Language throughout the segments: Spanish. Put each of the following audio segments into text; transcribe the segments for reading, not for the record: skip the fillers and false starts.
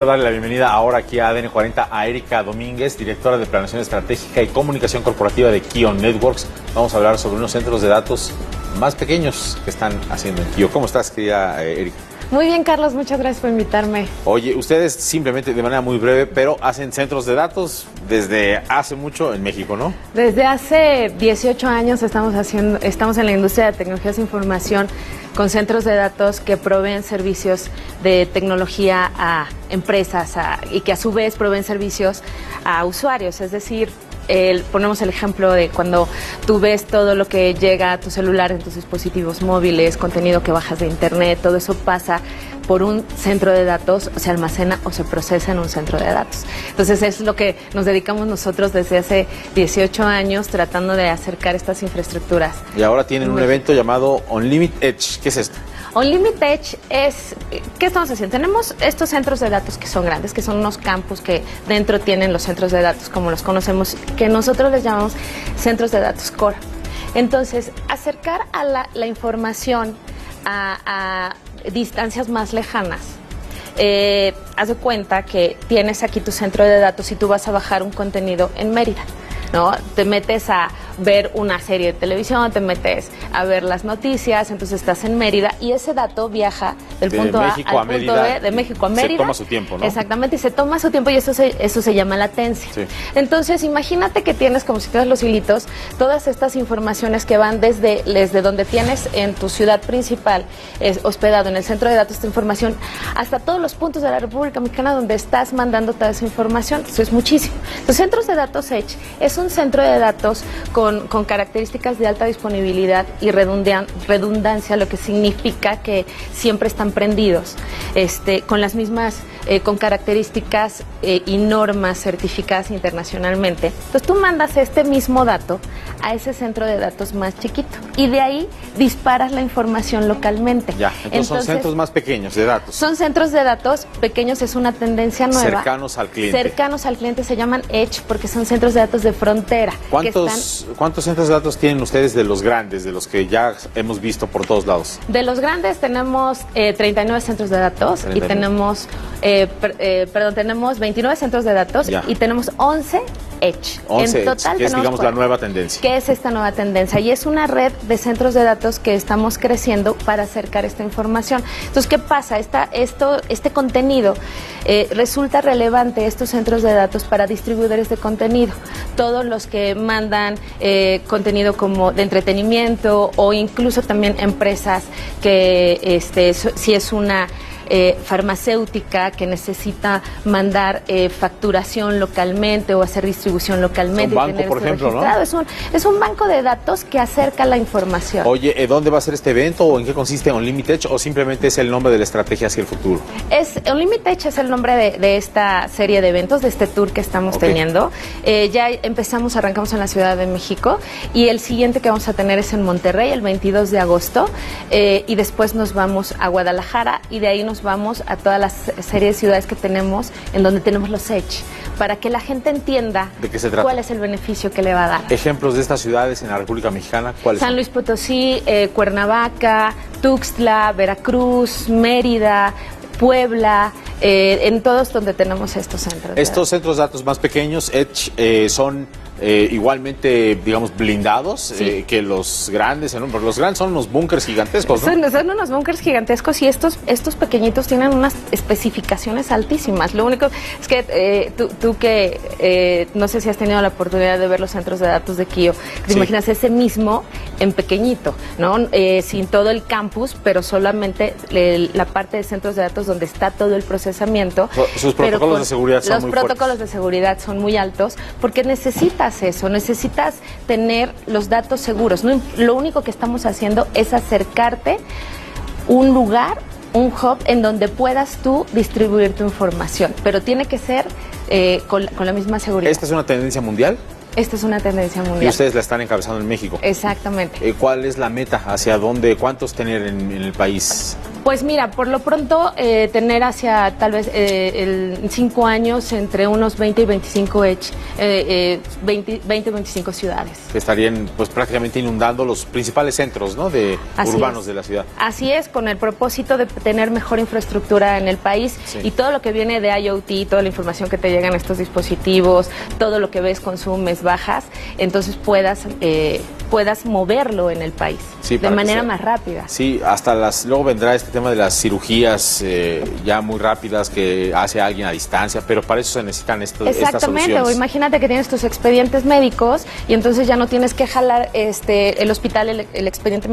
Darle la bienvenida ahora aquí a ADN 40 a Erika Domínguez, directora de Planeación Estratégica y Comunicación Corporativa de KIO Networks. Vamos a hablar sobre unos centros de datos más pequeños que están haciendo en KIO. ¿Cómo estás, querida Erika? Muy bien, Carlos, muchas gracias por invitarme. Oye, ustedes simplemente de manera muy breve, pero hacen centros de datos desde hace mucho en México, ¿no? Desde hace 18 años estamos en la industria de tecnologías de información con centros de datos que proveen servicios de tecnología a empresas y que a su vez proveen servicios a usuarios, es decir, ponemos el ejemplo de cuando tú ves todo lo que llega a tu celular, en tus dispositivos móviles, contenido que bajas de internet, todo eso pasa por un centro de datos, se almacena o se procesa en un centro de datos. Entonces es lo que nos dedicamos nosotros desde hace 18 años tratando de acercar estas infraestructuras. Y ahora tienen un evento llamado Unlimited Edge. ¿Qué es esto? Unlimited Edge es, ¿qué estamos haciendo? Tenemos estos centros de datos que son grandes, que son unos campus que dentro tienen los centros de datos como los conocemos, que nosotros les llamamos centros de datos core. Entonces, acercar a la información a distancias más lejanas. Haz de cuenta que tienes aquí tu centro de datos y tú vas a bajar un contenido en Mérida, ¿no? Te metes a ver una serie de televisión, te metes a ver las noticias, entonces estás en Mérida y ese dato viaja del punto A al punto B, de México a Mérida. Se toma su tiempo, ¿no? Exactamente, y se toma su tiempo y eso se llama latencia. Sí. Entonces, imagínate que tienes, como si tuvieras los hilitos, todas estas informaciones que van desde donde tienes en tu ciudad principal, hospedado en el centro de datos de información, hasta todos los puntos de la República Mexicana donde estás mandando toda esa información. Eso es muchísimo. Los centros de datos Edge es un centro de datos con características de alta disponibilidad y redundancia, lo que significa que siempre están prendidos, con las mismas, con características y normas certificadas internacionalmente. Entonces tú mandas este mismo dato a ese centro de datos más chiquito y de ahí disparas la información localmente. Ya, entonces son centros más pequeños de datos. Son centros de datos pequeños, es una tendencia nueva. Cercanos al cliente. Cercanos al cliente, se llaman Edge porque son centros de datos de frontera. ¿Cuántos centros de datos tienen ustedes de los grandes, de los que ya hemos visto por todos lados? De los grandes tenemos 39 centros de datos 39. Y tenemos 29 centros de datos y tenemos 11 Edge. 11 en total, que es, digamos, la nueva tendencia. ¿Qué es esta nueva tendencia? Y es una red de centros de datos que estamos creciendo para acercar esta información. Entonces, ¿qué pasa? Este contenido resulta relevante, estos centros de datos, para distribuidores de contenido. Todos los que mandan contenido como de entretenimiento o incluso también empresas que, si es una farmacéutica que necesita mandar facturación localmente o hacer distribución localmente. Un banco, por ejemplo, ¿no? Es un banco de datos que acerca la información. Oye, ¿dónde va a ser este evento o en qué consiste Unlimited Edge o simplemente es el nombre de la estrategia hacia el futuro? Unlimited Edge es el nombre de esta serie de eventos, de este tour que estamos teniendo. Ya arrancamos en la Ciudad de México y el siguiente que vamos a tener es en Monterrey el 22 de agosto y después nos vamos a Guadalajara y de ahí nos vamos a toda la serie de ciudades que tenemos en donde tenemos los Edge, para que la gente entienda ¿de qué se trata? Cuál es el beneficio que le va a dar. Ejemplos de estas ciudades en la República Mexicana, ¿cuáles son? San Luis Potosí, Cuernavaca, Tuxtla, Veracruz, Mérida, Puebla, en todos donde tenemos estos centros. Estos centros de datos más pequeños, Edge, son igualmente, digamos, blindados que los grandes, ¿no? Porque los grandes son unos búnkers gigantescos, ¿no? Son unos búnkers gigantescos y estos pequeñitos tienen unas especificaciones altísimas. Lo único es que tú que no sé si has tenido la oportunidad de ver los centros de datos de KIO, te imaginas ese mismo en pequeñito, ¿no? Sin todo el campus, pero solamente la parte de centros de datos donde está todo el procesamiento. Sus protocolos de seguridad son muy fuertes. Los protocolos de seguridad son muy altos porque necesitas tener los datos seguros. No, lo único que estamos haciendo es acercarte un lugar, un hub en donde puedas tú distribuir tu información, pero tiene que ser con la misma seguridad. ¿Esta es una tendencia mundial? Esta es una tendencia mundial. Y ustedes la están encabezando en México. Exactamente. ¿Cuál es la meta? ¿Hacia dónde? ¿Cuántos tener en el país? Pues mira, por lo pronto tener hacia tal vez en 5 años entre unos 20 y 25 20 y 25 ciudades. Que estarían pues prácticamente inundando los principales centros, ¿no? urbanos de la ciudad. Así es, con el propósito de tener mejor infraestructura en el país, sí. Y todo lo que viene de IoT, toda la información que te llega en estos dispositivos, todo lo que ves, consumes, bajas, entonces puedas moverlo en el país, sí, de manera más rápida. Sí, luego vendrá este tema de las cirugías ya muy rápidas que hace alguien a distancia, pero para eso se necesitan estas soluciones. Exactamente, o imagínate que tienes tus expedientes médicos y entonces ya no tienes que jalar el hospital, el expediente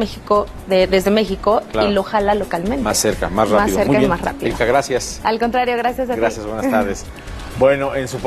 desde México, claro. Y lo jala localmente. Más cerca, más rápido. Más cerca muy bien. y más rápido. Erika, gracias. Al contrario, gracias a ti. Gracias, buenas tardes. Bueno, en su